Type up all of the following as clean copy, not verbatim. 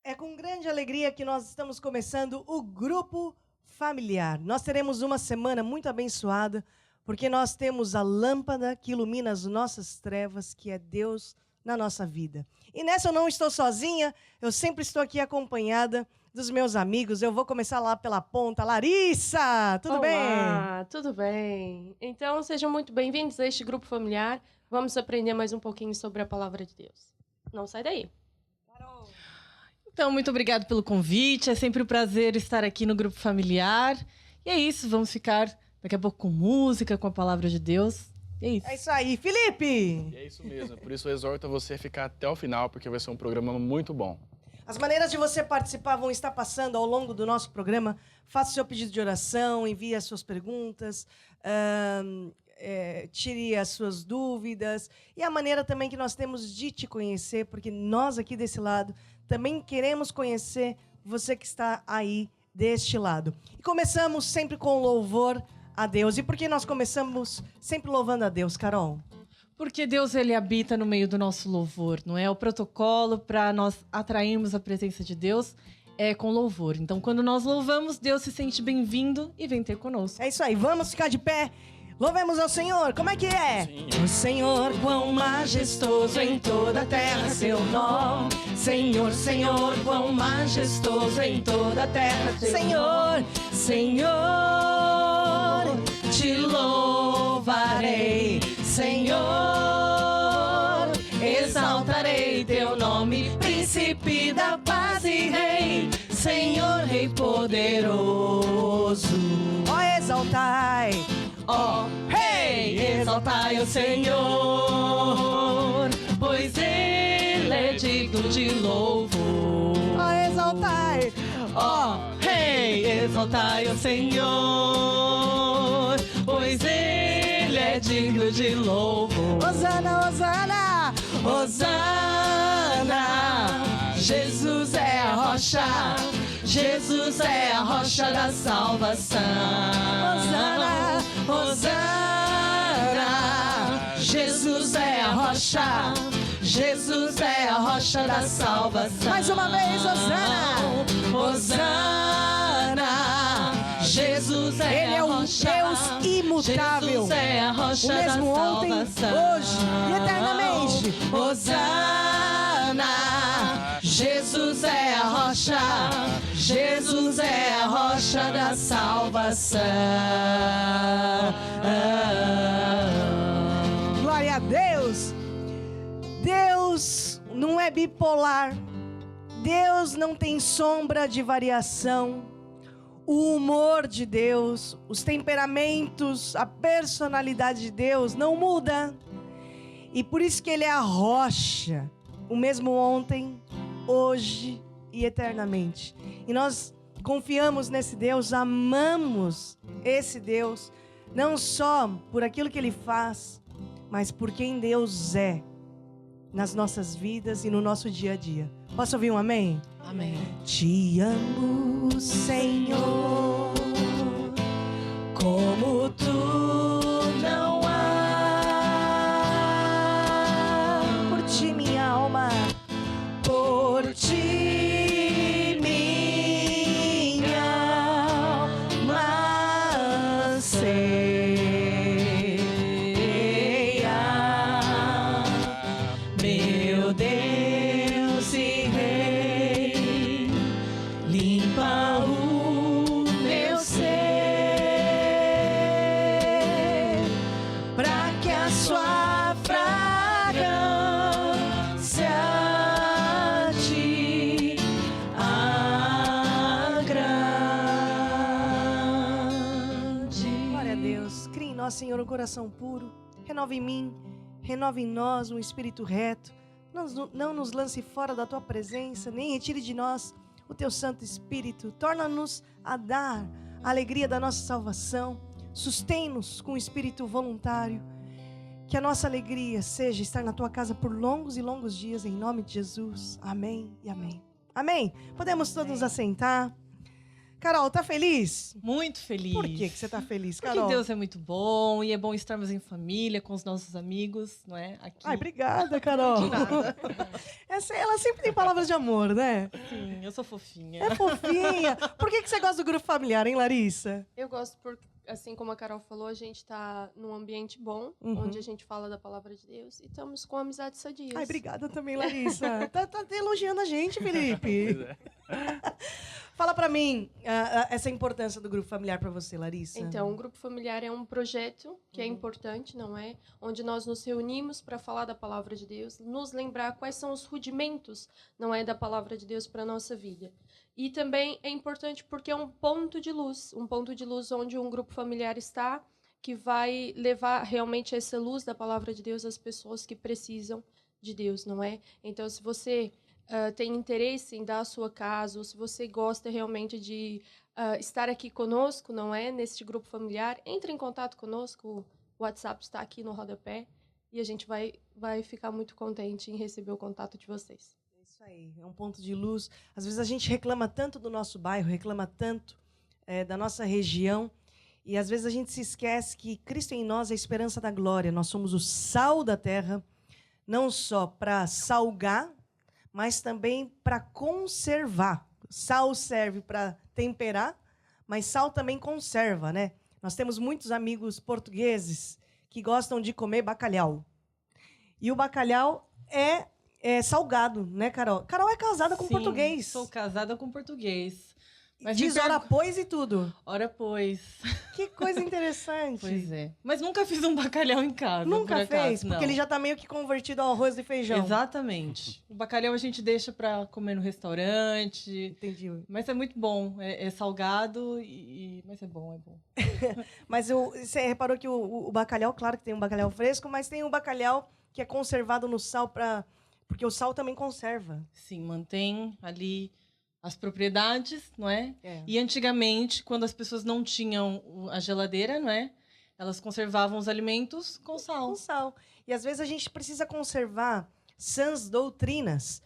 É com grande alegria que nós estamos começando o Grupo Familiar. Nós teremos uma semana muito abençoada, porque nós temos a lâmpada que ilumina as nossas trevas, que é Deus na nossa vida. E nessa eu não estou sozinha, eu sempre estou aqui acompanhada dos meus amigos. Eu vou começar lá pela ponta. Larissa, tudo bem? Olá, tudo bem? Então, sejam muito bem-vindos a este Grupo Familiar. Vamos aprender mais um pouquinho sobre a Palavra de Deus. Não sai daí. Então, muito obrigado pelo convite. É sempre um prazer estar aqui no Grupo Familiar. E é isso, vamos ficar daqui a pouco com música, com a Palavra de Deus. E é isso. É isso aí. Felipe! E é isso mesmo. Por isso eu exorto você a ficar até o final, porque vai ser um programa muito bom. As maneiras de você participar vão estar passando ao longo do nosso programa. Faça o seu pedido de oração, envie as suas perguntas, tire as suas dúvidas. E a maneira também que nós temos de te conhecer, porque nós aqui desse lado também queremos conhecer você que está aí deste lado. E começamos sempre com louvor a Deus. E por que nós começamos sempre louvando a Deus, Carol? Porque Deus, ele habita no meio do nosso louvor, não é? O protocolo para nós atrairmos a presença de Deus é com louvor. Então, quando nós louvamos, Deus se sente bem-vindo e vem ter conosco. É isso aí, vamos ficar de pé. Louvemos ao Senhor, como é que é? Sim. O Senhor, quão majestoso em toda a terra seu nome. Senhor, Senhor, quão majestoso em toda a terra Senhor, Senhor, te louvarei. Senhor, exaltarei teu nome, príncipe da paz e rei. Senhor, rei poderoso. Ó, exaltai. Ó, rei, exaltai o Senhor, pois Ele é digno de louvor. Ó, exaltai. Ó, rei, exaltai o Senhor, pois Ele é digno de louvor. Hosana, Hosana, Hosana. Jesus é a rocha, Jesus é a rocha da salvação. Hosana, Hosana. Jesus é a rocha, Jesus é a rocha da salvação. Mais uma vez, Hosana, Hosana. Jesus é Ele é um Deus imutável, Jesus é a rocha o mesmo da ontem, salvação. Hoje e eternamente. Hosana. Jesus é a rocha, Jesus é a rocha da salvação. Glória a Deus. Deus não é bipolar. Deus não tem sombra de variação. O humor de Deus, os temperamentos, a personalidade de Deus não muda. E por isso que Ele é a rocha, o mesmo ontem, hoje e eternamente. E nós confiamos nesse Deus, amamos esse Deus, não só por aquilo que Ele faz, mas por quem Deus é nas nossas vidas e no nosso dia a dia. Posso ouvir um amém? Amém. Te amo, Senhor, como tu não há. Por ti, minha alma, por ti, minha alma anseia. Meu Deus e Rei, limpa o meu ser, pra que a sua fragrância te agrade. Glória a Deus. Crie em nós, Senhor, um coração puro. Renova em mim, renova em nós um espírito reto. Não nos lance fora da tua presença, nem retire de nós o teu Santo Espírito. Torna-nos a dar a alegria da nossa salvação. Sustém-nos com o espírito voluntário. Que a nossa alegria seja estar na tua casa por longos e longos dias, em nome de Jesus. Amém e amém. Amém. Podemos todos nos assentar. Carol, tá feliz? Muito feliz. Por que você tá feliz, Porque Carol? Deus é muito bom e é bom estarmos em família com os nossos amigos, não é? Aqui. Ai, obrigada, Carol. Ela sempre tem palavras de amor, né? Sim, eu sou fofinha. É fofinha. Por que você gosta do grupo familiar, hein, Larissa? Eu gosto porque, assim como a Carol falou, a gente tá num ambiente bom, Uhum. onde a gente fala da palavra de Deus e estamos com amizades sadias. Ai, obrigada também, Larissa. tá elogiando a gente, Felipe. Pois é. Fala pra mim essa importância do grupo familiar pra você, Larissa. Então, o grupo familiar é um projeto que é importante, não é? Onde nós nos reunimos para falar da palavra de Deus, nos lembrar quais são os rudimentos, não é, da palavra de Deus para a nossa vida. E também é importante porque é um ponto de luz onde um grupo familiar está, que vai levar realmente essa luz da palavra de Deus às pessoas que precisam de Deus, não é? Então, se você tem interesse em dar a sua casa, ou se você gosta realmente de estar aqui conosco, não é? Neste grupo familiar, entre em contato conosco, o WhatsApp está aqui no rodapé e a gente vai ficar muito contente em receber o contato de vocês. É isso aí, é um ponto de luz. Às vezes a gente reclama tanto do nosso bairro, reclama tanto da nossa região, e às vezes a gente se esquece que Cristo em nós é a esperança da glória. Nós somos o sal da terra, não só para salgar, mas também para conservar. Sal serve para temperar, mas sal também conserva, né? Nós temos muitos amigos portugueses que gostam de comer bacalhau. E o bacalhau é salgado, né, Carol? Carol é casada com Sim, português. Sou casada com português. Mas Diz me ora pois e tudo. Ora, pois. Que coisa interessante. Pois é. Mas nunca fiz um bacalhau em casa. Nunca por acaso, fez? Porque não. ele já tá meio que convertido ao arroz e feijão. Exatamente. O bacalhau a gente deixa para comer no restaurante. Entendi. Mas é muito bom. É salgado, mas é bom, é bom. Mas você reparou que o bacalhau, claro que tem um bacalhau fresco, mas tem um bacalhau que é conservado no sal porque o sal também conserva. Sim, mantém ali as propriedades, não é? É. E antigamente, quando as pessoas não tinham a geladeira, não é? Elas conservavam os alimentos com sal. Com sal. E às vezes a gente precisa conservar sãs doutrinas.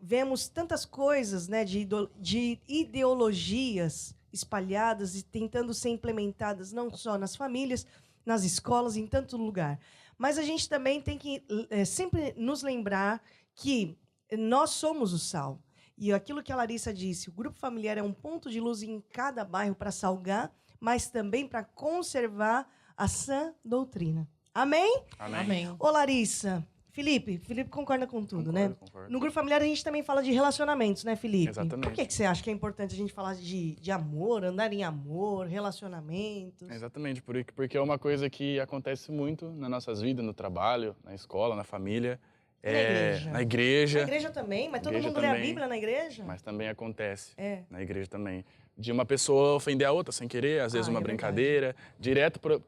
Vemos tantas coisas, né, de ideologias espalhadas e tentando ser implementadas não só nas famílias, nas escolas, em tanto lugar. Mas a gente também tem que sempre nos lembrar que nós somos o sal. E aquilo que a Larissa disse, o grupo familiar é um ponto de luz em cada bairro para salgar, mas também para conservar a sã doutrina. Amém? Amém. Ô, Larissa, Felipe concorda com tudo, né? Concordo. No grupo familiar a gente também fala de relacionamentos, né, Felipe? Exatamente. Por que você acha que é importante a gente falar de amor, andar em amor, relacionamentos? Exatamente, porque é uma coisa que acontece muito nas nossas vidas, no trabalho, na escola, na família. Na igreja. Na igreja também, mas todo Igreja mundo lê a também. Bíblia na igreja? Mas também acontece É. na igreja também. De uma pessoa ofender a outra sem querer, às vezes Ah, uma é brincadeira.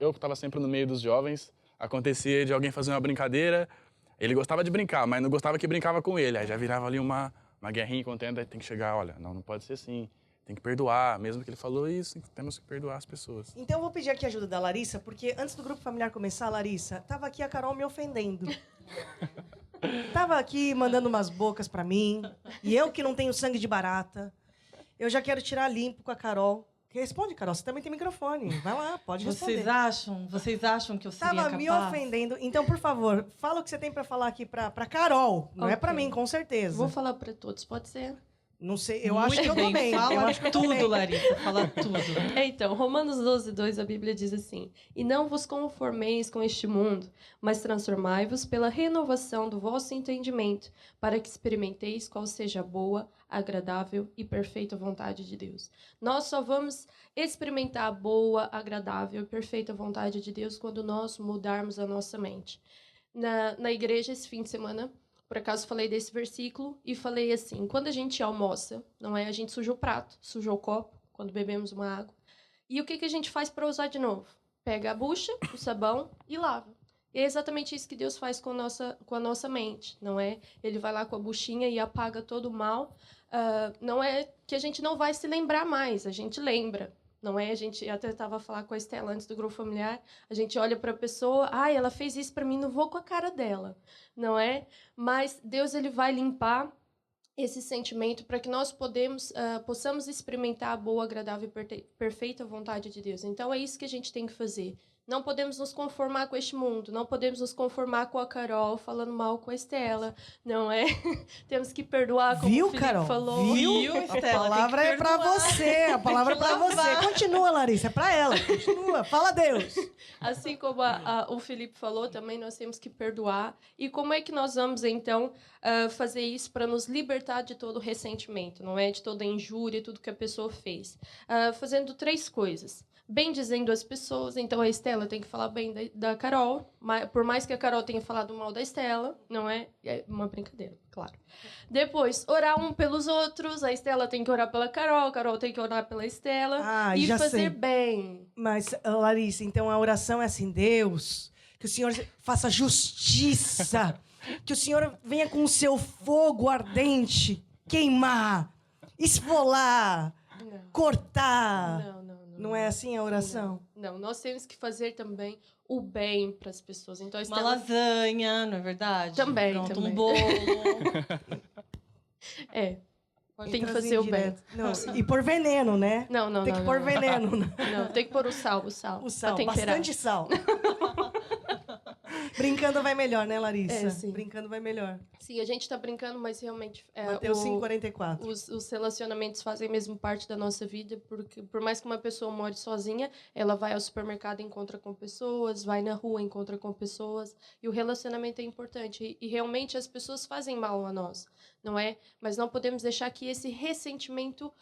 Eu estava sempre no meio dos jovens, acontecia de alguém fazer uma brincadeira, ele gostava de brincar, mas não gostava que brincava com ele. Aí já virava ali uma guerrinha contendo, aí tem que chegar, olha, não pode ser assim, tem que perdoar, mesmo que ele falou isso, temos que perdoar as pessoas. Então eu vou pedir aqui a ajuda da Larissa, porque antes do grupo familiar começar, Larissa, tava aqui a Carol me ofendendo. Tava aqui mandando umas bocas pra mim, e eu que não tenho sangue de barata, eu já quero tirar limpo com a Carol. Responde, Carol, você também tem microfone. Vai lá, pode responder. Vocês acham que eu seria Tava capaz? me ofendendo. Então, por favor, fala o que você tem pra falar aqui pra Carol. Não é pra Ok. mim, com certeza. Vou falar para todos, pode ser? Não sei, eu Muito acho que eu tô bem. Fala Eu acho que eu tô tudo, bem. Larissa. Fala tudo. Então, Romanos 12:2, a Bíblia diz assim: E não vos conformeis com este mundo, mas transformai-vos pela renovação do vosso entendimento, para que experimenteis qual seja a boa, agradável e perfeita vontade de Deus. Nós só vamos experimentar a boa, agradável e perfeita vontade de Deus quando nós mudarmos a nossa mente. Na igreja, esse fim de semana, por acaso falei desse versículo e falei assim: quando a gente almoça, não é? A gente suja o prato, suja o copo, quando bebemos uma água. E o que a gente faz para usar de novo? Pega a bucha, o sabão e lava. E é exatamente isso que Deus faz com a nossa mente, não é? Ele vai lá com a buchinha e apaga todo o mal. Não é que a gente não vai se lembrar mais, a gente lembra. Não é? A gente até estava a falar com a Estela antes do grupo familiar. A gente olha para a pessoa, ela fez isso para mim, não vou com a cara dela, não é? Mas Deus ele vai limpar esse sentimento para que nós possamos experimentar a boa, agradável e perfeita vontade de Deus. Então, é isso que a gente tem que fazer. Não podemos nos conformar com este mundo, não podemos nos conformar com a Carol falando mal com a Estela, não é? Temos que perdoar, como Viu, o Felipe Carol? falou. Viu? A Estela? palavra é pra você. A palavra é pra você. Continua, Larissa. É pra ela. Continua. Fala Deus. Assim como o Felipe falou, também nós temos que perdoar. E como é que nós vamos, então, fazer isso para nos libertar de todo o ressentimento, não é? De toda a injúria, tudo que a pessoa fez. Fazendo 3 coisas. Bem dizendo às pessoas, então a Estela tem que falar bem da Carol, por mais que a Carol tenha falado mal da Estela, não é? É uma brincadeira, claro. Depois, orar um pelos outros, a Estela tem que orar pela Carol, a Carol tem que orar pela Estela, e já fazer sei. bem. Mas, Larissa, então a oração é assim: Deus, que o Senhor faça justiça, que o Senhor venha com o seu fogo ardente, queimar, esfolar, cortar. Não é assim a oração? Não, nós temos que fazer também o bem para as pessoas. Então, a Uma Estela... lasanha, não é verdade? Também, Pronto, também. um bolo. Tem que fazer o bem. Não, e pôr veneno, né? Não, Tem que pôr veneno. Não, tem que pôr o sal. O sal, pra temperar. bastante sal. Brincando vai melhor, né, Larissa? Sim. Brincando vai melhor. Sim, a gente tá brincando, mas realmente... Mateus 5,44. Os relacionamentos fazem mesmo parte da nossa vida, porque por mais que uma pessoa more sozinha, ela vai ao supermercado e encontra com pessoas, vai na rua e encontra com pessoas, e o relacionamento é importante. E realmente as pessoas fazem mal a nós, não é? Mas não podemos deixar que esse ressentimento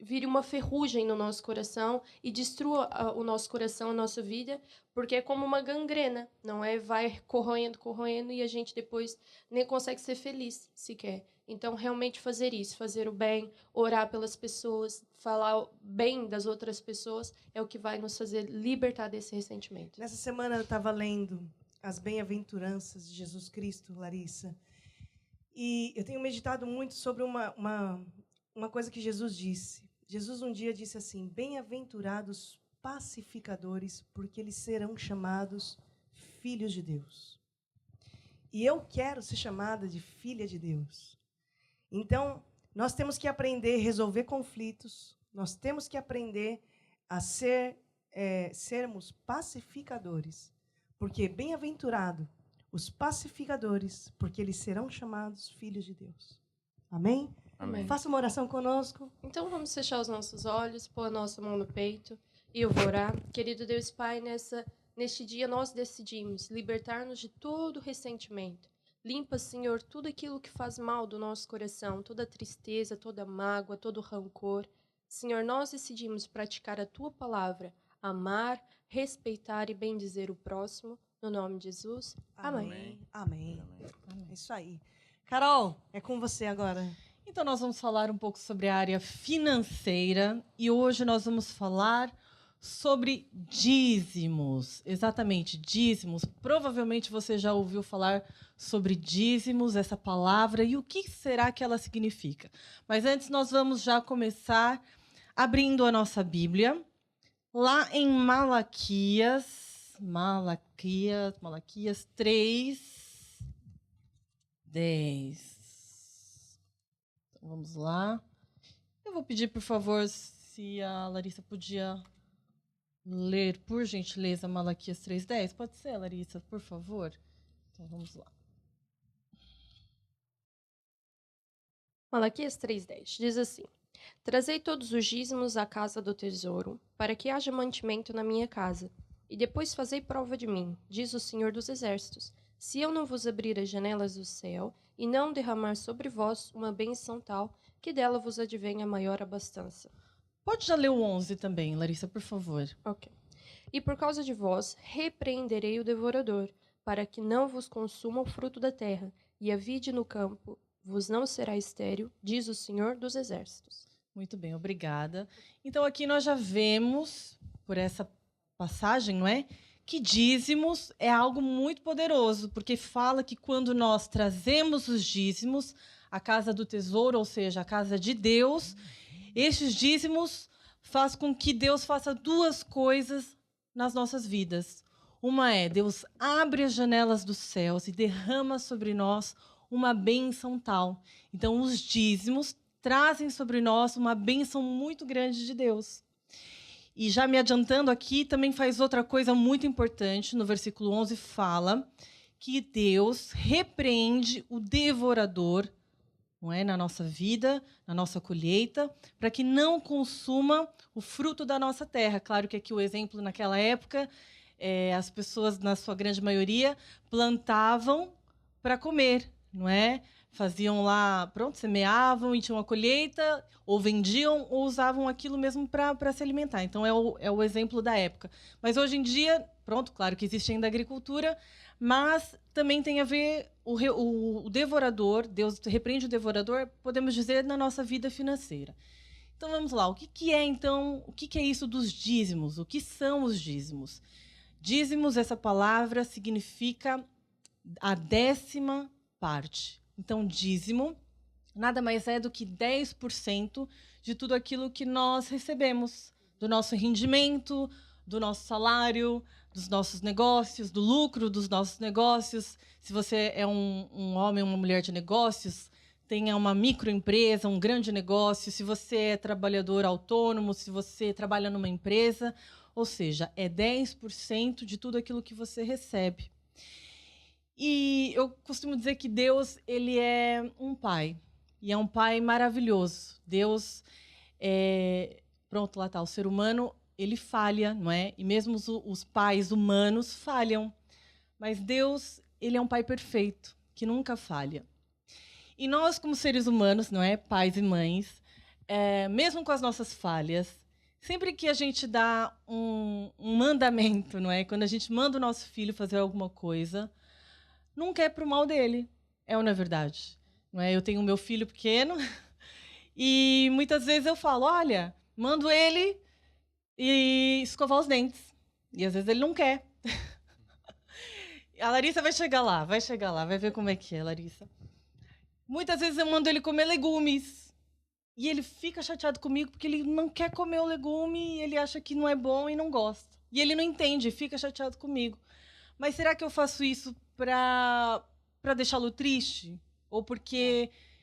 vire uma ferrugem no nosso coração e destrua o nosso coração, a nossa vida, porque é como uma gangrena, não é? Vai corroendo, e a gente depois nem consegue ser feliz sequer. Então, realmente fazer isso, fazer o bem, orar pelas pessoas, falar bem das outras pessoas, é o que vai nos fazer libertar desse ressentimento. Nessa semana eu estava lendo as bem-aventuranças de Jesus Cristo, Larissa, e eu tenho meditado muito sobre uma coisa que Jesus disse. Jesus um dia disse assim: bem-aventurados pacificadores, porque eles serão chamados filhos de Deus. E eu quero ser chamada de filha de Deus. Então, nós temos que aprender a resolver conflitos, nós temos que aprender a sermos pacificadores, porque bem-aventurado os pacificadores, porque eles serão chamados filhos de Deus. Amém? Amém. Faça uma oração conosco. Então, vamos fechar os nossos olhos, pôr a nossa mão no peito e eu vou orar. Querido Deus Pai, neste dia nós decidimos libertar-nos de todo ressentimento. Limpa, Senhor, tudo aquilo que faz mal do nosso coração, toda tristeza, toda mágoa, todo rancor. Senhor, nós decidimos praticar a Tua palavra, amar, respeitar e bendizer o próximo. No nome de Jesus. Amém. Amém. É isso aí. Carol, é com você agora. Então, nós vamos falar um pouco sobre a área financeira e hoje nós vamos falar sobre dízimos. Exatamente, dízimos. Provavelmente você já ouviu falar sobre dízimos, essa palavra, e o que será que ela significa. Mas antes, nós vamos já começar abrindo a nossa Bíblia, lá em Malaquias 3, 10. Então, vamos lá. Eu vou pedir, por favor, se a Larissa podia ler, por gentileza, Malaquias 3:10. Pode ser, Larissa, por favor? Então, vamos lá. Malaquias 3:10 diz assim: Trazei todos os dízimos à casa do tesouro, para que haja mantimento na minha casa. E depois fazei prova de mim, diz o Senhor dos Exércitos, se eu não vos abrir as janelas do céu e não derramar sobre vós uma bênção tal, que dela vos advenha maior abastança. Pode já ler o 11 também, Larissa, por favor. Ok. E por causa de vós, repreenderei o devorador, para que não vos consuma o fruto da terra, e a vide no campo vos não será estéril, diz o Senhor dos Exércitos. Muito bem, obrigada. Então, aqui nós já vemos, por essa passagem, não é? Que dízimos é algo muito poderoso, porque fala que quando nós trazemos os dízimos à casa do tesouro, ou seja, à casa de Deus, estes dízimos faz com que Deus faça duas coisas nas nossas vidas. Uma é, Deus abre as janelas dos céus e derrama sobre nós uma bênção tal. Então, os dízimos trazem sobre nós uma bênção muito grande de Deus. E já me adiantando aqui, também faz outra coisa muito importante. No versículo 11 fala que Deus repreende o devorador, não é, na nossa vida, na nossa colheita, para que não consuma o fruto da nossa terra. Claro que aqui o exemplo naquela época, as pessoas, na sua grande maioria, plantavam para comer, não é? Faziam lá, pronto, semeavam e tinham a colheita, ou vendiam, ou usavam aquilo mesmo para se alimentar. Então, é o exemplo da época. Mas hoje em dia, pronto, claro que existe ainda a agricultura, mas também tem a ver o devorador, Deus repreende o devorador, podemos dizer, na nossa vida financeira. Então, vamos lá. O que é isso dos dízimos? O que são os dízimos? Dízimos, essa palavra significa a 10ª parte. Então, dízimo nada mais é do que 10% de tudo aquilo que nós recebemos, do nosso rendimento, do nosso salário, dos nossos negócios, do lucro dos nossos negócios. Se você é um homem ou uma mulher de negócios, tenha uma microempresa, um grande negócio. Se você é trabalhador autônomo, se você trabalha numa empresa, ou seja, é 10% de tudo aquilo que você recebe. E eu costumo dizer que Deus, ele é um pai. E é um pai maravilhoso. Deus, pronto, lá está, o ser humano, ele falha, não é? E mesmo os pais humanos falham. Mas Deus, ele é um pai perfeito, que nunca falha. E nós, como seres humanos, não é? Pais e mães, mesmo com as nossas falhas, sempre que a gente dá um mandamento, não é? Quando a gente manda o nosso filho fazer alguma coisa, nunca é para o mal dele. É ou não é verdade? Não é? Eu tenho o meu filho pequeno e muitas vezes eu falo, olha, mando ele e escovar os dentes. E às vezes ele não quer. A Larissa vai chegar lá, vai ver como é que é, Larissa. Muitas vezes eu mando ele comer legumes. E ele fica chateado comigo porque ele não quer comer o legume e ele acha que não é bom e não gosta. E ele não entende, fica chateado comigo. Mas será que eu faço isso para deixá-lo triste? Ou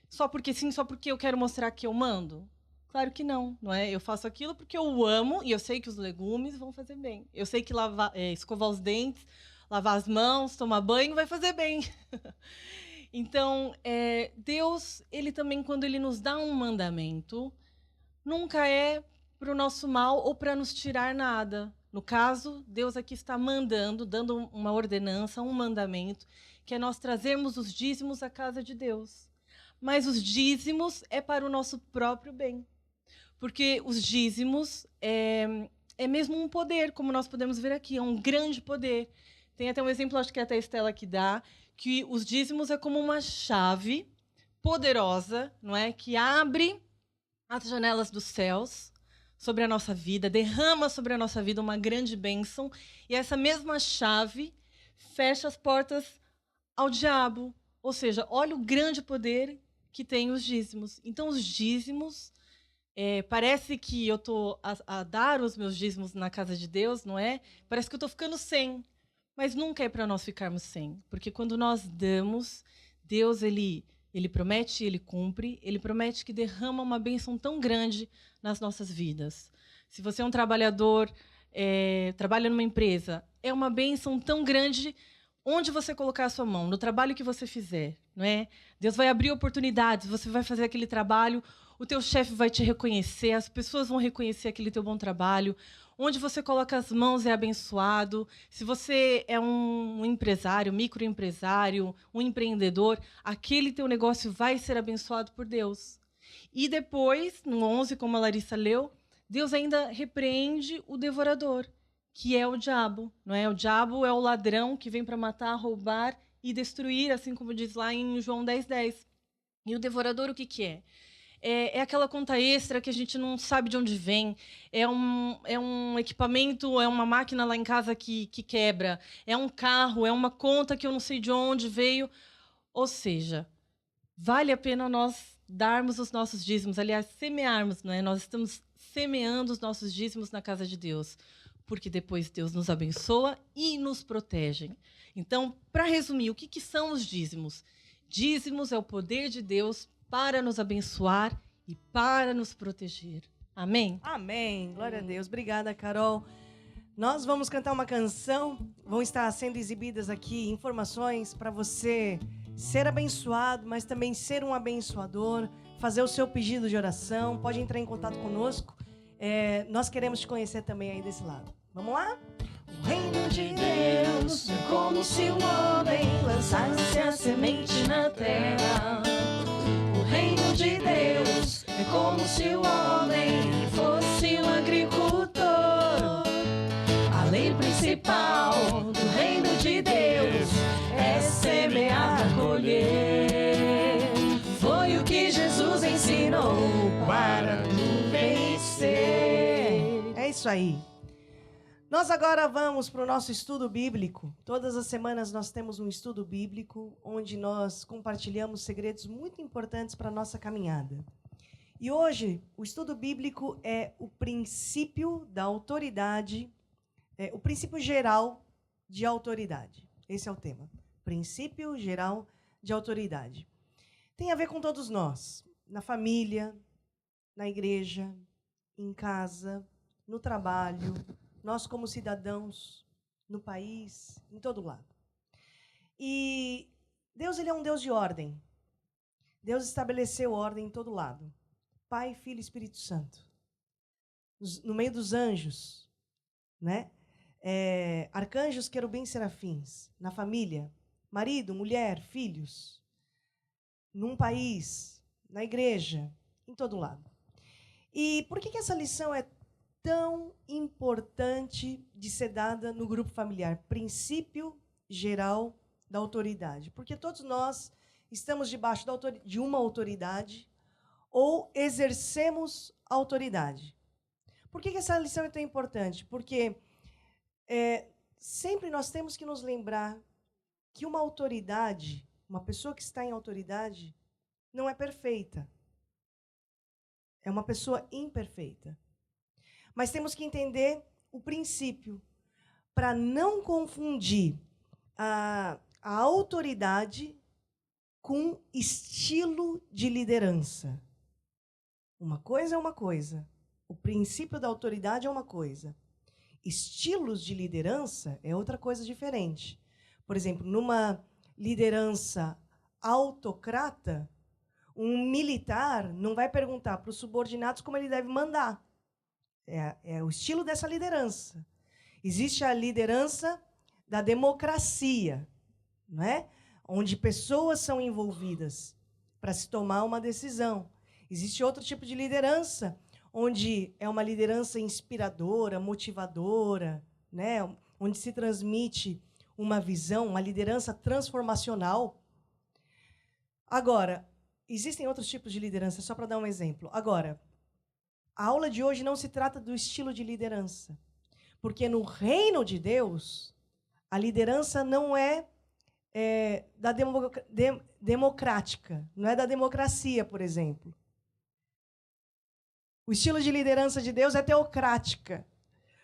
só porque sim, só porque eu quero mostrar que eu mando? Claro que não, não é? Eu faço aquilo porque eu o amo e eu sei que os legumes vão fazer bem. Eu sei que escovar os dentes, lavar as mãos, tomar banho vai fazer bem. Então, Deus, ele também, quando ele nos dá um mandamento, nunca é para o nosso mal ou para nos tirar nada. No caso, Deus aqui está mandando, dando uma ordenança, um mandamento, que é nós trazermos os dízimos à casa de Deus. Mas os dízimos é para o nosso próprio bem. Porque os dízimos é mesmo um poder, como nós podemos ver aqui, é um grande poder. Tem até um exemplo, acho que é até a Estela que dá, que os dízimos é como uma chave poderosa, não é? Que abre as janelas dos céus sobre a nossa vida, derrama sobre a nossa vida uma grande bênção, e essa mesma chave fecha as portas ao diabo. Ou seja, olha o grande poder que tem os dízimos. Então, os dízimos, parece que eu estou a dar os meus dízimos na casa de Deus, não é? Parece que eu estou ficando sem. Mas nunca é para nós ficarmos sem, porque quando nós damos, Deus ele promete e ele cumpre, ele promete que derrama uma bênção tão grande nas nossas vidas. Se você é um trabalhador, trabalha numa empresa, é uma bênção tão grande onde você colocar a sua mão, no trabalho que você fizer, não é? Deus vai abrir oportunidades, você vai fazer aquele trabalho, o teu chefe vai te reconhecer, as pessoas vão reconhecer aquele teu bom trabalho. Onde você coloca as mãos é abençoado. Se você é um empresário, microempresário, um empreendedor, aquele teu negócio vai ser abençoado por Deus. E depois, no 11, como a Larissa leu, Deus ainda repreende o devorador, que é o diabo. Não é? O diabo é o ladrão que vem para matar, roubar e destruir, assim como diz lá em João 10:10. E o devorador, o que é? É aquela conta extra que a gente não sabe de onde vem, é um equipamento, é uma máquina lá em casa que quebra, é um carro, é uma conta que eu não sei de onde veio. Ou seja, vale a pena nós darmos os nossos dízimos, aliás, semearmos, não é? Nós estamos semeando os nossos dízimos na casa de Deus, porque depois Deus nos abençoa e nos protege. Então, para resumir, o que são os dízimos? Dízimos é o poder de Deus para nos abençoar e para nos proteger. Amém? Amém. Glória a Deus. Obrigada, Carol. Nós vamos cantar uma canção. Vão estar sendo exibidas aqui informações para você ser abençoado, mas também ser um abençoador. Fazer o seu pedido de oração. Pode entrar em contato conosco. Nós queremos te conhecer também aí desse lado. Vamos lá? O reino de Deus é como se o homem lançasse a semente na terra. O reino de Deus é como se o homem fosse um agricultor. A lei principal do reino de Deus é semear para colher. Foi o que Jesus ensinou para tu vencer. É isso aí. Nós agora vamos para o nosso estudo bíblico. Todas as semanas nós temos um estudo bíblico onde nós compartilhamos segredos muito importantes para a nossa caminhada. E hoje o estudo bíblico é o princípio da autoridade, o princípio geral de autoridade. Esse é o tema. Princípio geral de autoridade. Tem a ver com todos nós, na família, na igreja, em casa, no trabalho, nós como cidadãos, no país, em todo lado. E Deus, ele é um Deus de ordem. Deus estabeleceu ordem em todo lado. Pai, Filho e Espírito Santo. No meio dos anjos, né? Arcanjos, querubins, serafins. Na família, marido, mulher, filhos. Num país, na igreja, em todo lado. E por que essa lição é tão importante de ser dada no grupo familiar? Princípio geral da autoridade. Porque todos nós estamos debaixo de uma autoridade ou exercemos autoridade. Por que essa lição é tão importante? Porque sempre nós temos que nos lembrar que uma autoridade, uma pessoa que está em autoridade, não é perfeita. É uma pessoa imperfeita. Mas temos que entender o princípio para não confundir a autoridade com estilo de liderança. Uma coisa é uma coisa. O princípio da autoridade é uma coisa. Estilos de liderança é outra coisa diferente. Por exemplo, numa liderança autocrata, um militar não vai perguntar para os subordinados como ele deve mandar. É o estilo dessa liderança. Existe a liderança da democracia, né? Onde pessoas são envolvidas para se tomar uma decisão. Existe outro tipo de liderança, onde é uma liderança inspiradora, motivadora, né? Onde se transmite uma visão, uma liderança transformacional. Agora, existem outros tipos de liderança, só para dar um exemplo. Agora, a aula de hoje não se trata do estilo de liderança, porque no reino de Deus, a liderança não é democrática, não é da democracia, por exemplo. O estilo de liderança de Deus é teocrática,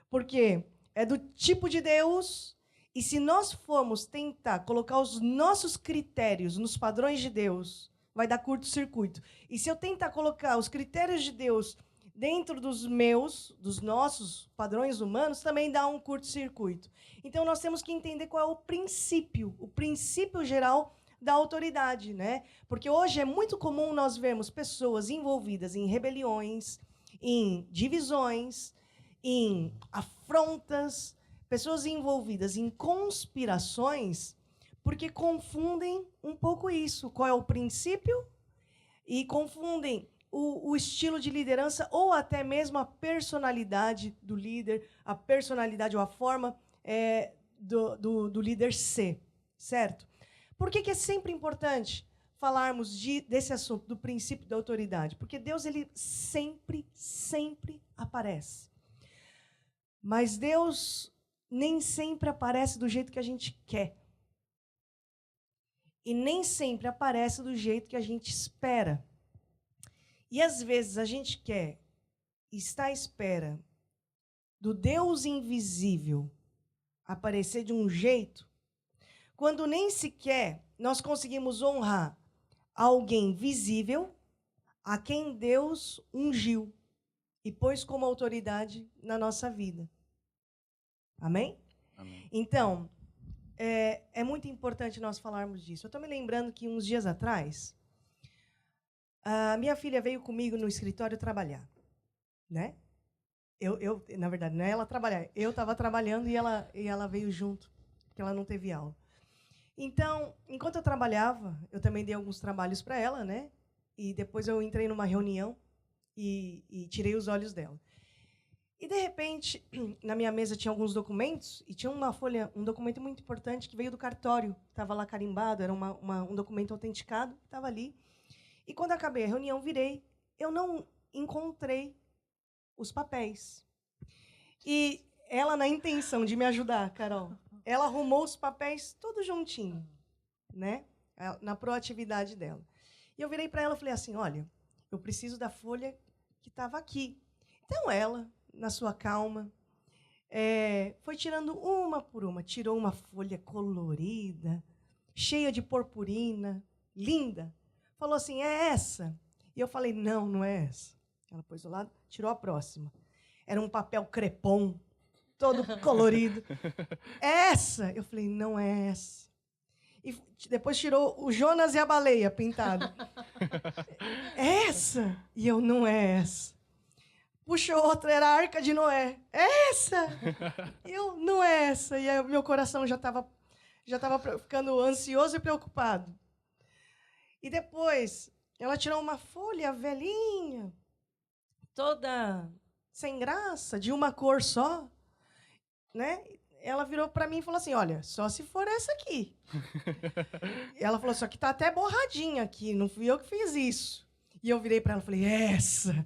porque é do tipo de Deus, e se nós formos tentar colocar os nossos critérios nos padrões de Deus, vai dar curto-circuito. E se eu tentar colocar os critérios de Deus dentro dos nossos padrões humanos, também dá um curto-circuito. Então, nós temos que entender qual é o princípio geral da autoridade, né? Porque hoje é muito comum nós vermos pessoas envolvidas em rebeliões, em divisões, em afrontas, pessoas envolvidas em conspirações, porque confundem um pouco isso. Qual é o princípio? E confundem o estilo de liderança ou até mesmo a personalidade do líder, a personalidade ou a forma do líder ser, certo? Por que é sempre importante falarmos desse assunto, do princípio da autoridade? Porque Deus, ele sempre aparece. Mas Deus nem sempre aparece do jeito que a gente quer. E nem sempre aparece do jeito que a gente espera. E às vezes a gente quer, está à espera do Deus invisível aparecer de um jeito, quando nem sequer nós conseguimos honrar alguém visível a quem Deus ungiu e pôs como autoridade na nossa vida. Amém? Amém. Então, é muito importante nós falarmos disso. Eu estou me lembrando que uns dias atrás, a minha filha veio comigo no escritório trabalhar, né? Na verdade, não é ela trabalhar. Eu estava trabalhando e ela veio junto, porque ela não teve aula. Então, enquanto eu trabalhava, eu também dei alguns trabalhos para ela, né? E depois eu entrei numa reunião e tirei os olhos dela. E, de repente, na minha mesa tinha alguns documentos e tinha uma folha, um documento muito importante que veio do cartório. Estava lá carimbado, era um documento autenticado, estava ali. E, quando acabei a reunião, virei. Eu não encontrei os papéis. E ela, na intenção de me ajudar, Carol, ela arrumou os papéis tudo juntinho, né? Na proatividade dela. E eu virei para ela e falei assim, olha, eu preciso da folha que estava aqui. Então, ela, na sua calma, foi tirando uma por uma. Tirou uma folha colorida, cheia de purpurina, linda. Falou assim, é essa? E eu falei, não, não é essa. Ela pôs do lado, tirou a próxima. Era um papel crepom, todo colorido. É essa? Eu falei, não é essa. E depois tirou o Jonas e a baleia pintado. É essa? E eu, não é essa. Puxou outra, era a Arca de Noé. É essa? E eu, não é essa. E aí, meu coração já estava ficando ansioso e preocupado. E depois, ela tirou uma folha velhinha, toda sem graça, de uma cor só, né? Ela virou para mim e falou assim, olha, só se for essa aqui. Ela falou, só que tá até borradinha aqui, não fui eu que fiz isso. E eu virei para ela e falei, essa.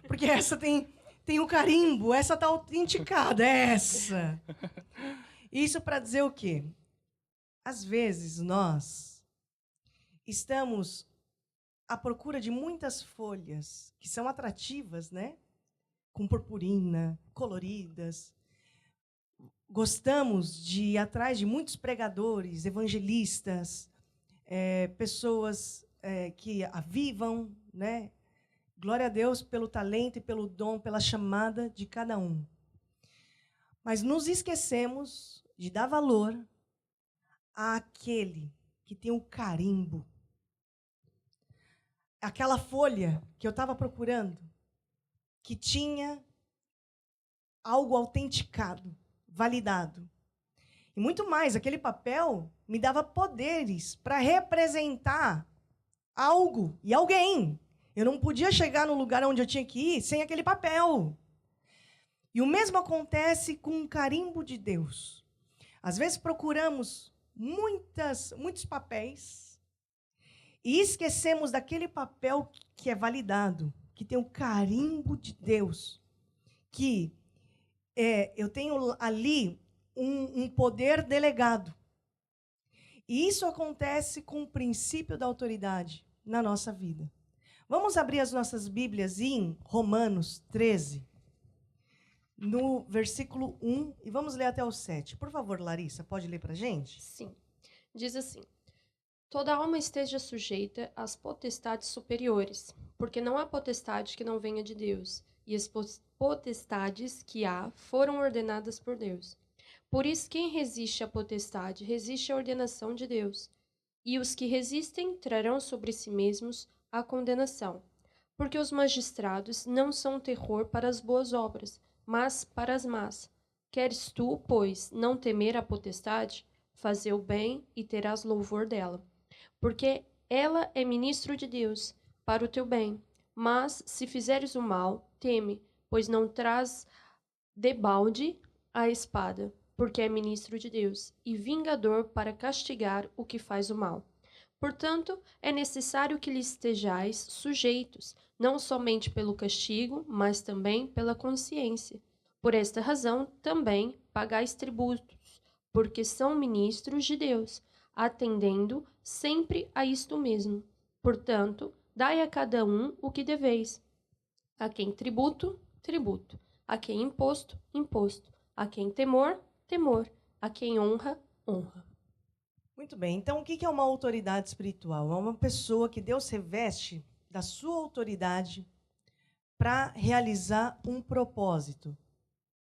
Porque essa tem o carimbo, essa tá autenticada, essa. Isso para dizer o quê? Às vezes nós estamos à procura de muitas folhas que são atrativas, né? Com purpurina, coloridas. Gostamos de ir atrás de muitos pregadores, evangelistas, pessoas que avivam, né? Glória a Deus pelo talento e pelo dom, pela chamada de cada um. Mas nos esquecemos de dar valor àquele que tem o carimbo. Aquela folha que eu estava procurando, que tinha algo autenticado, validado. E muito mais, aquele papel me dava poderes para representar algo e alguém. Eu não podia chegar no lugar onde eu tinha que ir sem aquele papel. E o mesmo acontece com o carimbo de Deus. Às vezes procuramos muitos papéis e esquecemos daquele papel que é validado, que tem o carimbo de Deus, que eu tenho ali um poder delegado. E isso acontece com o princípio da autoridade na nossa vida. Vamos abrir as nossas Bíblias em Romanos 13, no versículo 1, e vamos ler até o 7. Por favor, Larissa, pode ler para a gente? Sim. Diz assim: toda alma esteja sujeita às potestades superiores, porque não há potestade que não venha de Deus, e as potestades que há foram ordenadas por Deus. Por isso, quem resiste à potestade, resiste à ordenação de Deus. E os que resistem trarão sobre si mesmos a condenação. Porque os magistrados não são terror para as boas obras, mas para as más. Queres tu, pois, não temer a potestade? Fazer o bem e terás louvor dela. Porque ela é ministro de Deus, para o teu bem. Mas, se fizeres o mal, teme, pois não traz debalde a espada, porque é ministro de Deus, e vingador para castigar o que faz o mal. Portanto, é necessário que lhe estejais sujeitos, não somente pelo castigo, mas também pela consciência. Por esta razão, também pagais tributos, porque são ministros de Deus, atendendo sempre a isto mesmo. Portanto, dai a cada um o que deveis. A quem tributo, tributo. A quem imposto, imposto. A quem temor, temor. A quem honra, honra. Muito bem. Então, o que é uma autoridade espiritual? É uma pessoa que Deus reveste da sua autoridade para realizar um propósito.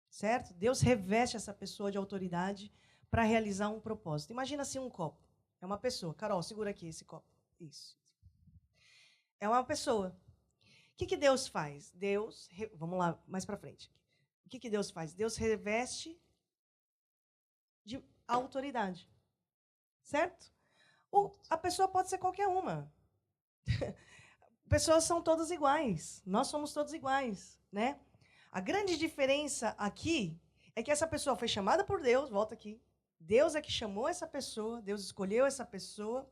Certo? Deus reveste essa pessoa de autoridade para realizar um propósito. Imagina assim um copo. É uma pessoa. Carol, segura aqui esse copo. Isso. É uma pessoa. O que Deus faz? Vamos lá, mais para frente. O que Deus faz? Deus reveste de autoridade. Certo? A pessoa pode ser qualquer uma. Pessoas são todas iguais. Nós somos todos iguais, né? A grande diferença aqui é que essa pessoa foi chamada por Deus, volta aqui. Deus é que chamou essa pessoa, Deus escolheu essa pessoa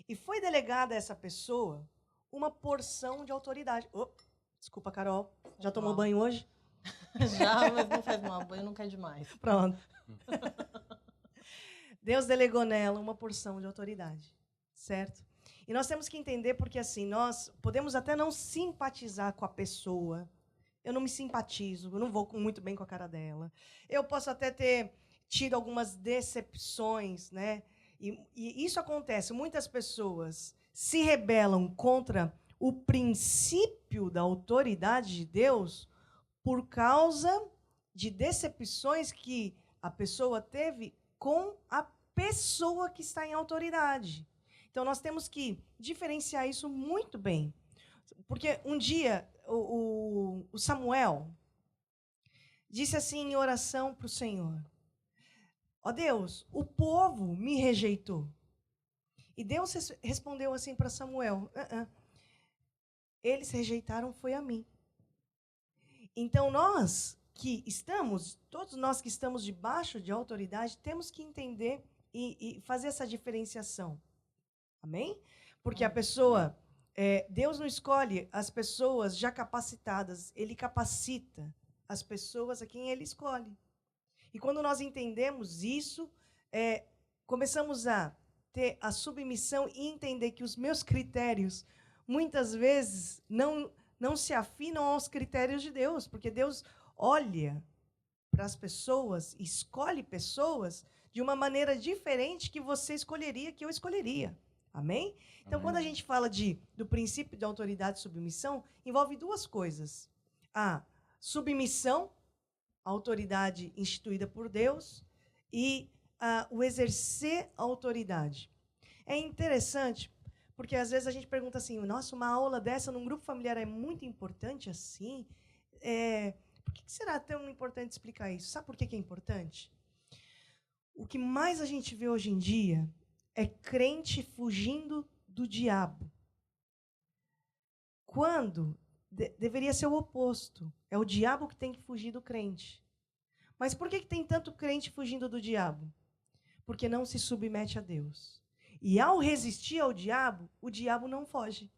e foi delegada a essa pessoa uma porção de autoridade. Oh, desculpa, Carol. Já tomou banho hoje? Já, mas não faz mal. Banho não quer demais. Pronto. Deus delegou nela uma porção de autoridade, certo? E nós temos que entender porque, assim, nós podemos até não simpatizar com a pessoa. Eu não me simpatizo, eu não vou muito bem com a cara dela. Eu posso até ter tido algumas decepções, né? E isso acontece. Muitas pessoas se rebelam contra o princípio da autoridade de Deus por causa de decepções que a pessoa teve com a pessoa que está em autoridade. Então, nós temos que diferenciar isso muito bem. Porque um dia, o Samuel disse assim em oração para o Senhor: ó Deus, o povo me rejeitou. E Deus respondeu assim para Samuel: eles rejeitaram foi a mim. Então, todos nós que estamos debaixo de autoridade, temos que entender e fazer essa diferenciação. Amém? Porque a pessoa, Deus não escolhe as pessoas já capacitadas, Ele capacita as pessoas a quem Ele escolhe. E quando nós entendemos isso, começamos a ter a submissão e entender que os meus critérios, muitas vezes, não se afinam aos critérios de Deus, porque Deus olha para as pessoas, escolhe pessoas de uma maneira diferente que você escolheria, que eu escolheria. Amém? Então, quando a gente fala do princípio de autoridade e submissão, envolve duas coisas. A submissão, a autoridade instituída por Deus, e o exercer a autoridade. É interessante, porque às vezes a gente pergunta assim, nossa, uma aula dessa num grupo familiar é muito importante assim? Por que será tão importante explicar isso? Sabe por que é importante? O que mais a gente vê hoje em dia é crente fugindo do diabo. Quando deveria ser o oposto. É o diabo que tem que fugir do crente. Mas por que tem tanto crente fugindo do diabo? Porque não se submete a Deus. E ao resistir ao diabo, o diabo não foge.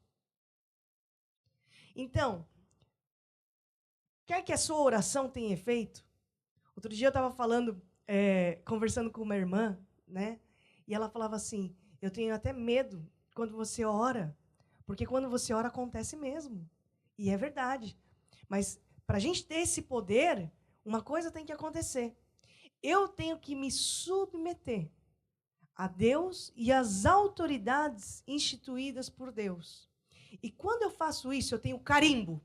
Então, quer que a sua oração tenha efeito? Outro dia eu estava conversando com uma irmã, né? E ela falava assim, eu tenho até medo quando você ora, porque quando você ora acontece mesmo. E é verdade. Mas para a gente ter esse poder, uma coisa tem que acontecer. Eu tenho que me submeter a Deus e às autoridades instituídas por Deus. E quando eu faço isso, eu tenho carimbo.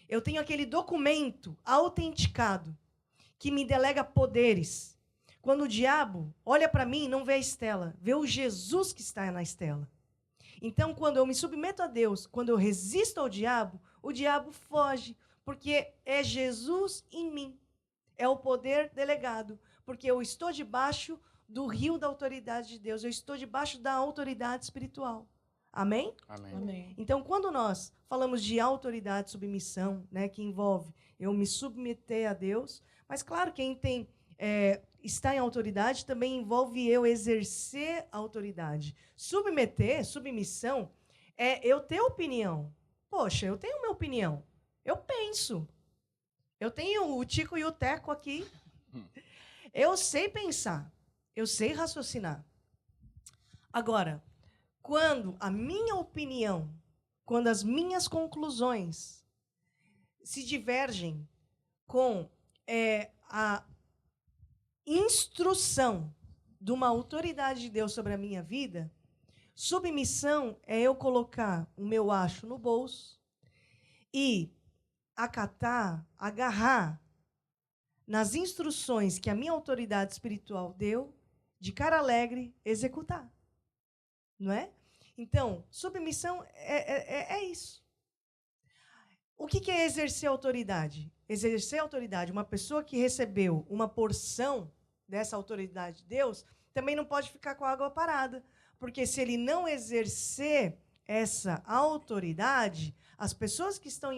Eu tenho aquele documento autenticado que me delega poderes. Quando o diabo olha para mim, não vê a Estela, vê o Jesus que está na Estela. Então, quando eu me submeto a Deus, quando eu resisto ao diabo, o diabo foge, porque é Jesus em mim. É o poder delegado, porque eu estou debaixo do rio da autoridade de Deus, eu estou debaixo da autoridade espiritual. Amém? Amém. Amém. Então, quando nós falamos de autoridade, submissão, né, que envolve eu me submeter a Deus, mas claro, quem está em autoridade também envolve eu exercer a autoridade. Submissão, é eu ter opinião. Poxa, eu tenho minha opinião. Eu penso. Eu tenho o Tico e o Teco aqui. Eu sei pensar. Eu sei raciocinar. Agora, quando a minha opinião, quando as minhas conclusões se divergem com a instrução de uma autoridade de Deus sobre a minha vida, submissão é eu colocar o meu acho no bolso e acatar, agarrar nas instruções que a minha autoridade espiritual deu, de cara alegre, executar. Não é? Então, submissão é isso. O que é exercer autoridade? Exercer autoridade, uma pessoa que recebeu uma porção dessa autoridade de Deus, também não pode ficar com a água parada. Porque se ele não exercer essa autoridade, as pessoas que estão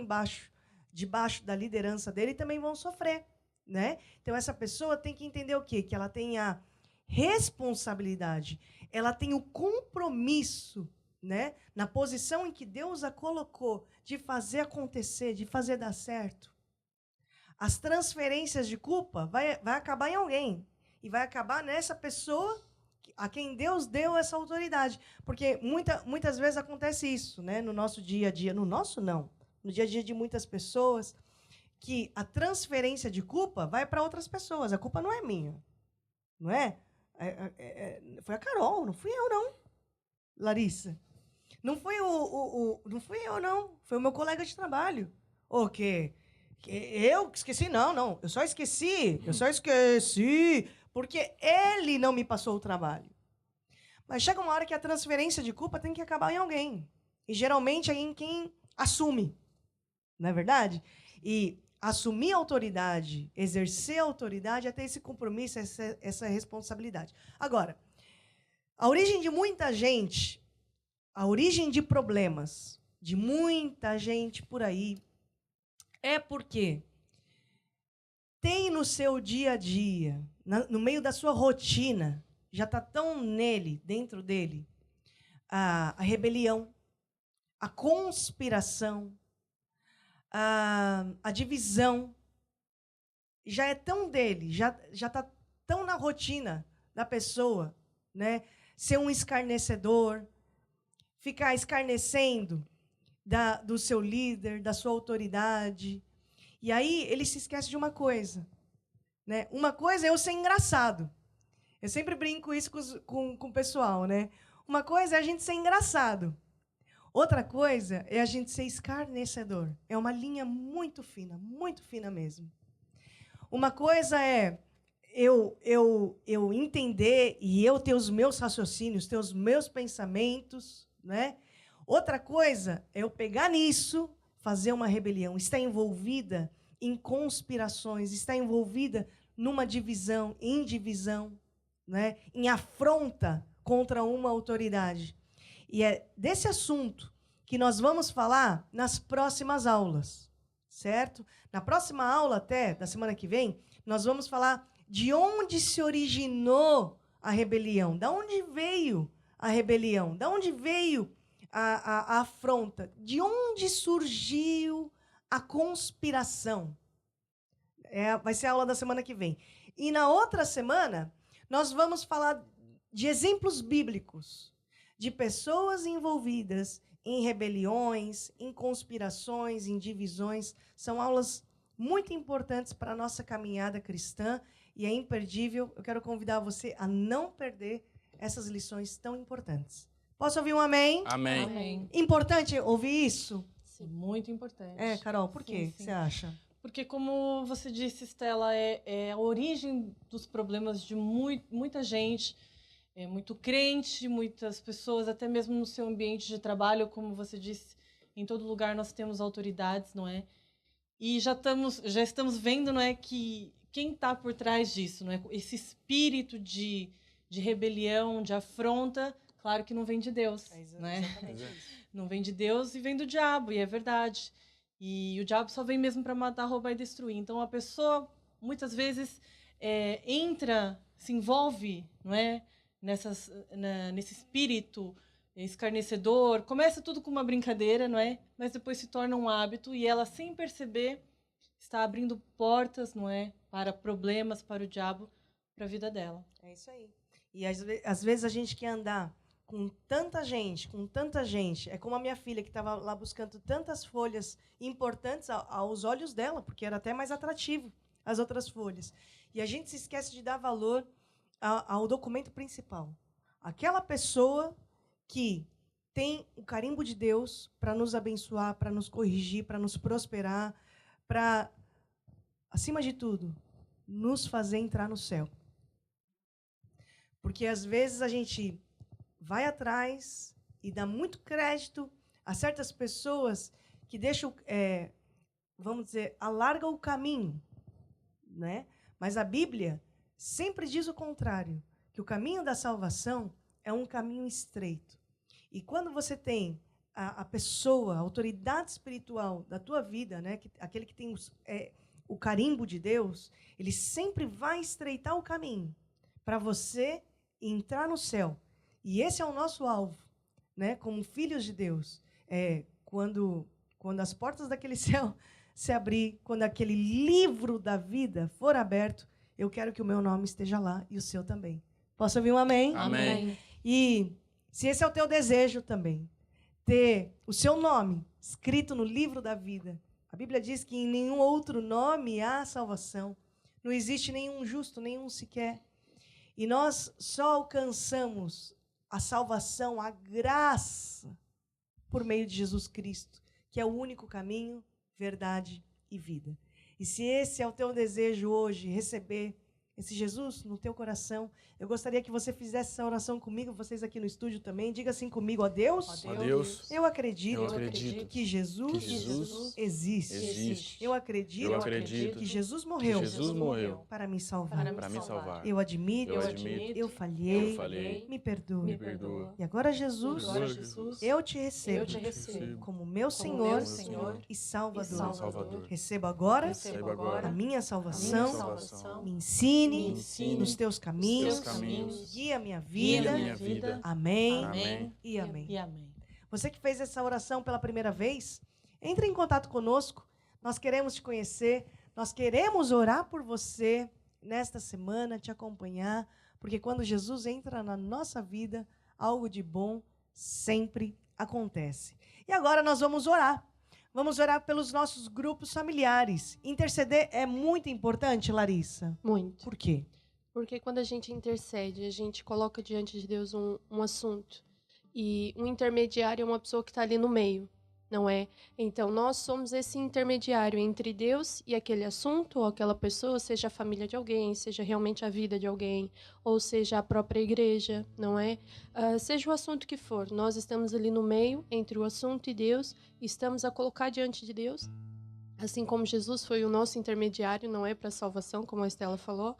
debaixo da liderança dele também vão sofrer, né? Então, essa pessoa tem que entender o quê? Que ela tem a responsabilidade, ela tem o compromisso, né? Na posição em que Deus a colocou de fazer acontecer, de fazer dar certo. As transferências de culpa vai acabar em alguém. E vai acabar nessa pessoa a quem Deus deu essa autoridade. Porque muitas vezes acontece isso, né? No nosso dia a dia. No nosso, não. No dia a dia de muitas pessoas, que a transferência de culpa vai para outras pessoas. A culpa não é minha. Não é? Foi a Carol, não fui eu, não. Larissa. Não foi não fui eu, não. Foi o meu colega de trabalho. O quê? Eu esqueci? Não. Eu só esqueci. Porque ele não me passou o trabalho. Mas chega uma hora que a transferência de culpa tem que acabar em alguém. E geralmente é em quem assume. Não é verdade? E assumir a autoridade, exercer a autoridade, é ter esse compromisso, essa responsabilidade. Agora, a origem de muita gente, a origem de problemas de muita gente por aí, é porque tem no seu dia a dia, no meio da sua rotina, já está tão dentro dele, a rebelião, a conspiração, a divisão, já é tão dele, já está tão na rotina da pessoa, né? Ser um escarnecedor, ficar escarnecendo do seu líder, da sua autoridade. E aí ele se esquece de uma coisa, né? Uma coisa é eu ser engraçado. Eu sempre brinco isso com o pessoal, né? Uma coisa é a gente ser engraçado. Outra coisa é a gente ser escarnecedor. É uma linha muito fina mesmo. Uma coisa é eu entender e eu ter os meus raciocínios, ter os meus pensamentos, né? Outra coisa é eu pegar nisso, fazer uma rebelião, está envolvida em conspirações, está envolvida numa divisão, em divisão, né? Em afronta contra uma autoridade. E é desse assunto que nós vamos falar nas próximas aulas, certo? Na próxima aula, até, da semana que vem, nós vamos falar de onde se originou a rebelião, de onde veio a rebelião, de onde veio a afronta, de onde surgiu a conspiração. Vai ser a aula da semana que vem. E na outra semana, nós vamos falar de exemplos bíblicos, de pessoas envolvidas em rebeliões, em conspirações, em divisões. São aulas muito importantes para a nossa caminhada cristã e é imperdível. Eu quero convidar você a não perder essas lições tão importantes. Posso ouvir um amém? Amém. Amém. Importante ouvir isso? Sim, muito importante. Carol, por quê? Sim, O que você acha? Porque, como você disse, Estela, é a origem dos problemas de muita gente, muito crente, muitas pessoas, até mesmo no seu ambiente de trabalho, como você disse, em todo lugar nós temos autoridades, não é? E já estamos vendo, não é, que quem está por trás disso, não é? Esse espírito de rebelião, de afronta, claro que não vem de Deus, né? Não vem de Deus e vem do diabo, e é verdade. E o diabo só vem mesmo para matar, roubar e destruir. Então, a pessoa, muitas vezes, se envolve, não é? Nesse espírito escarnecedor. Começa tudo com uma brincadeira, não é? Mas depois se torna um hábito e ela, sem perceber, está abrindo portas, não é? Para problemas, para o diabo, para a vida dela. É isso aí. E às vezes a gente quer andar com tanta gente. É como a minha filha, que estava lá buscando tantas folhas importantes aos olhos dela, porque era até mais atrativo as outras folhas. E a gente se esquece de dar valor ao documento principal. Aquela pessoa que tem o carimbo de Deus para nos abençoar, para nos corrigir, para nos prosperar, para, acima de tudo, nos fazer entrar no céu. Porque às vezes a gente vai atrás e dá muito crédito a certas pessoas que deixam, vamos dizer, alarga o caminho, né? Mas a Bíblia sempre diz o contrário, que o caminho da salvação é um caminho estreito. E quando você tem a pessoa, a autoridade espiritual da tua vida, né, aquele que tem o carimbo de Deus, ele sempre vai estreitar o caminho para você entrar no céu. E esse é o nosso alvo, né, como filhos de Deus. Quando as portas daquele céu se abrir, quando aquele livro da vida for aberto, eu quero que o meu nome esteja lá e o seu também. Posso ouvir um amém? Amém. E se esse é o teu desejo também, ter o seu nome escrito no livro da vida, a Bíblia diz que em nenhum outro nome há salvação. Não existe nenhum justo, nenhum sequer. E nós só alcançamos a salvação, a graça, por meio de Jesus Cristo, que é o único caminho, verdade e vida. E se esse é o teu desejo hoje, receber esse Jesus no teu coração, eu gostaria que você fizesse essa oração comigo, vocês aqui no estúdio também. Diga assim comigo: ó Deus, Ó Deus, eu acredito, eu acredito que Jesus existe. Eu acredito, que Jesus morreu, para me salvar. para me salvar. Eu admito, eu falhei, me perdoe. E agora, Jesus, eu te recebo, como meu Senhor, e Salvador. Recebo agora a minha salvação. Me ensine nos teus caminhos, guia minha vida. Amém e amém. Você que fez essa oração pela primeira vez, entre em contato conosco. Nós queremos te conhecer, nós queremos orar por você nesta semana, te acompanhar, porque quando Jesus entra na nossa vida, algo de bom sempre acontece. E agora nós vamos orar. Vamos orar pelos nossos grupos familiares. Interceder é muito importante, Larissa? Muito. Por quê? Porque quando a gente intercede, a gente coloca diante de Deus um assunto. E um intermediário é uma pessoa que está ali no meio, não é? Então, nós somos esse intermediário entre Deus e aquele assunto, ou aquela pessoa, seja a família de alguém, seja realmente a vida de alguém, ou seja a própria igreja, não é? Seja o assunto que for, nós estamos ali no meio, entre o assunto e Deus, e estamos a colocar diante de Deus, assim como Jesus foi o nosso intermediário, não é? Para a salvação, como a Estela falou.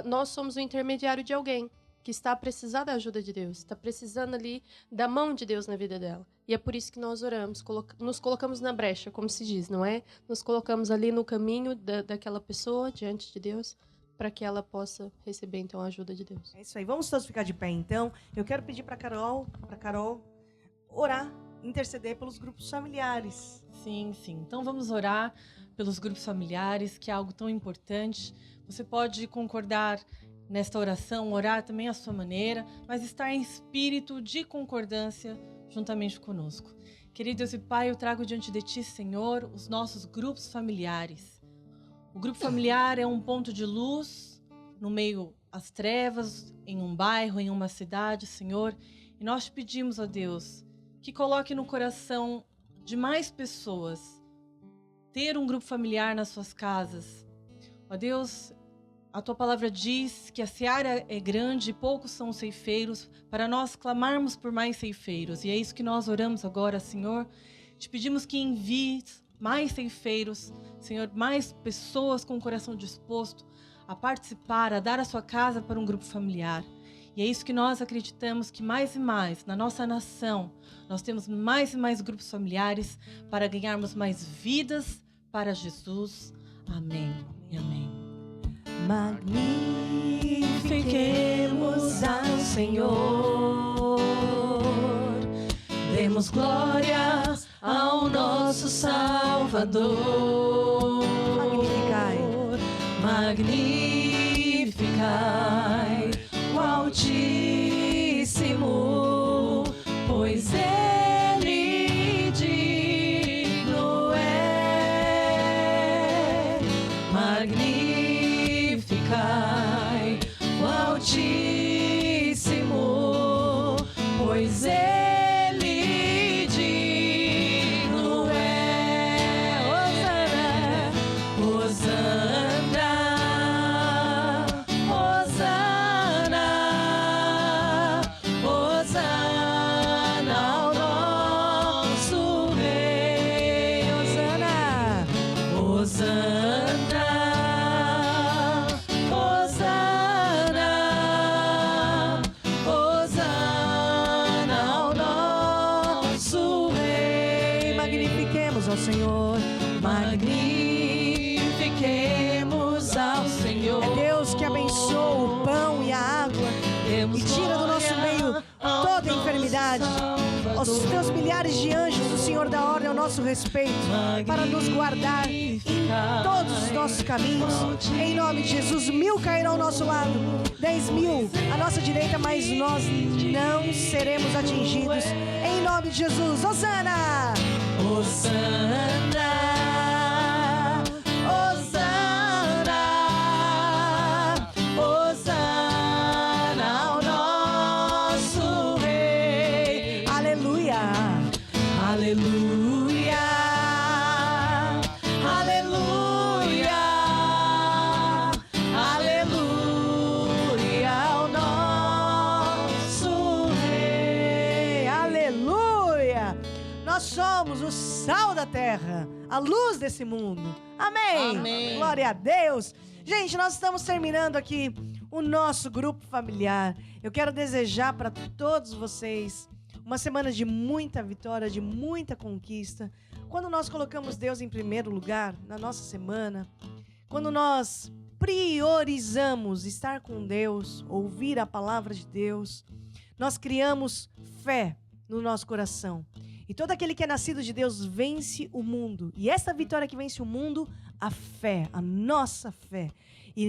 Nós somos o intermediário de alguém que está a precisar da ajuda de Deus, está precisando ali da mão de Deus na vida dela. E é por isso que nós oramos, nos colocamos na brecha, como se diz, não é? Nos colocamos ali no caminho daquela pessoa, diante de Deus, para que ela possa receber, então, a ajuda de Deus. É isso aí. Vamos todos ficar de pé, então. Eu quero pedir para Carol orar, interceder pelos grupos familiares. Sim. Então vamos orar pelos grupos familiares, que é algo tão importante. Você pode concordar nesta oração, orar também à sua maneira, mas estar em espírito de concordância juntamente conosco. Querido Deus e Pai, eu trago diante de Ti, Senhor, os nossos grupos familiares. O grupo familiar é um ponto de luz no meio às trevas, em um bairro, em uma cidade, Senhor. E nós te pedimos, ó Deus, que coloque no coração de mais pessoas ter um grupo familiar nas suas casas. Ó Deus, a Tua palavra diz que a seara é grande e poucos são os ceifeiros, para nós clamarmos por mais ceifeiros. E é isso que nós oramos agora, Senhor. Te pedimos que envies mais ceifeiros, Senhor, mais pessoas com o coração disposto a participar, a dar a sua casa para um grupo familiar. E é isso que nós acreditamos, que mais e mais, na nossa nação, nós temos mais e mais grupos familiares para ganharmos mais vidas para Jesus. Amém e amém. Magnifiquemos ao Senhor, demos glórias ao nosso Salvador. Magnificai o Altíssimo, pois Ele digno é. Magnificai o Altíssimo, Altíssimo, pois Ele digno é. Hosana, Hosana, Hosana, Hosana ao nosso Rei. Hosana, Hosana, Hosana, Hosana ao nosso Rei. Magnifiquemos ao Senhor, magnifiquemos ao Senhor. É Deus que abençoa o pão e a água e tira do nosso meio toda enfermidade. Aos teus milhares de anjos, o Senhor dá ordem ao nosso respeito para nos guardar em todos os nossos caminhos. Em nome de Jesus, 1000 cairão ao nosso lado, 10.000 à nossa direita, mas nós não seremos atingidos. Em nome de Jesus, Hosana! Hosana! Hosana! Hosana ao nosso Rei. Aleluia! Aleluia! Aleluia! Aleluia ao nosso Rei. Aleluia! Nós somos o sal da terra, a luz desse mundo. Amém. Amém. Glória a Deus. Gente, nós estamos terminando aqui o nosso grupo familiar. Eu quero desejar para todos vocês uma semana de muita vitória, de muita conquista. Quando nós colocamos Deus em primeiro lugar na nossa semana, quando nós priorizamos estar com Deus, ouvir a palavra de Deus, nós criamos fé no nosso coração. E todo aquele que é nascido de Deus vence o mundo. E essa vitória que vence o mundo, a fé, a nossa fé. E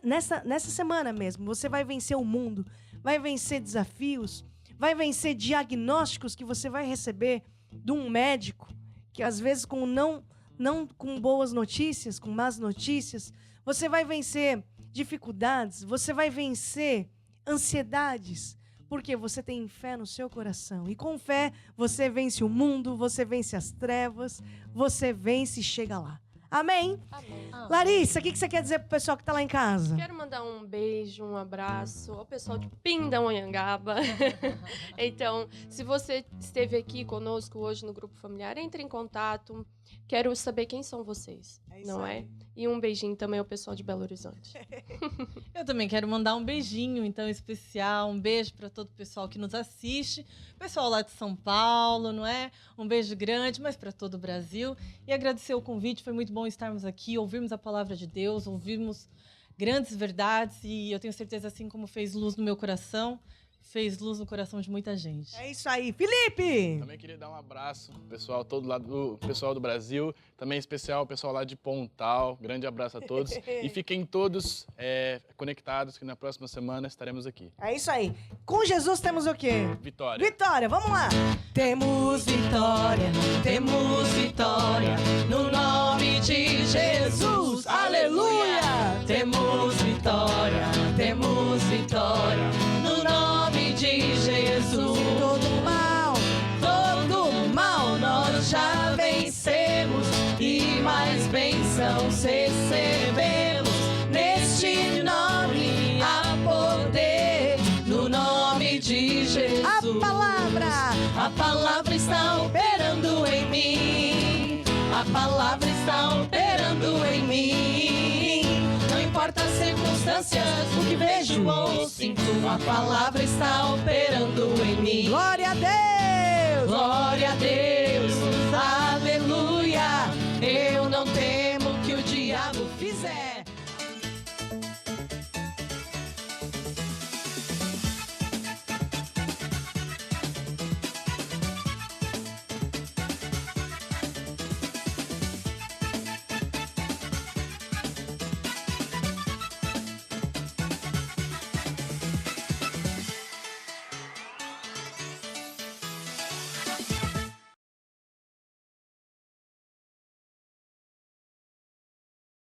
nessa semana mesmo, você vai vencer o mundo, vai vencer desafios, vai vencer diagnósticos que você vai receber de um médico, que às vezes não com boas notícias, com más notícias, você vai vencer dificuldades, você vai vencer ansiedades, porque você tem fé no seu coração. E com fé, você vence o mundo, você vence as trevas, você vence e chega lá. Amém? Amém. Larissa, o que você quer dizer pro pessoal que tá lá em casa? Quero mandar um beijo, um abraço ao pessoal de Pindamonhangaba. Então, se você esteve aqui conosco hoje no Grupo Familiar, entre em contato. Quero saber quem são vocês, não é? E um beijinho também ao pessoal de Belo Horizonte. Eu também quero mandar um beijinho, então, especial. Um beijo para todo o pessoal que nos assiste. Pessoal lá de São Paulo, não é? Um beijo grande, mas para todo o Brasil. E agradecer o convite. Foi muito bom estarmos aqui, ouvirmos a palavra de Deus, ouvirmos grandes verdades. E eu tenho certeza, assim como fez luz no meu coração, fez luz no coração de muita gente. É isso aí. Felipe! Também queria dar um abraço pro pessoal todo lá do pessoal do Brasil, também especial o pessoal lá de Pontal. Grande abraço a todos. E fiquem todos conectados, que na próxima semana estaremos aqui. É isso aí. Com Jesus temos o quê? Vitória! Vitória, vamos lá! Temos vitória no nome de Jesus. Aleluia! Temos vitória no nome de Jesus. Todo mal nós já vencemos e mais bênçãos recebemos. Neste nome há poder, no nome de Jesus. A palavra está operando em mim. A palavra está operando em mim. Não importa as circunstâncias, o que vejo ou sinto, a palavra está operando em mim. Glória a Deus! Glória a Deus! Aleluia! Eu não tenho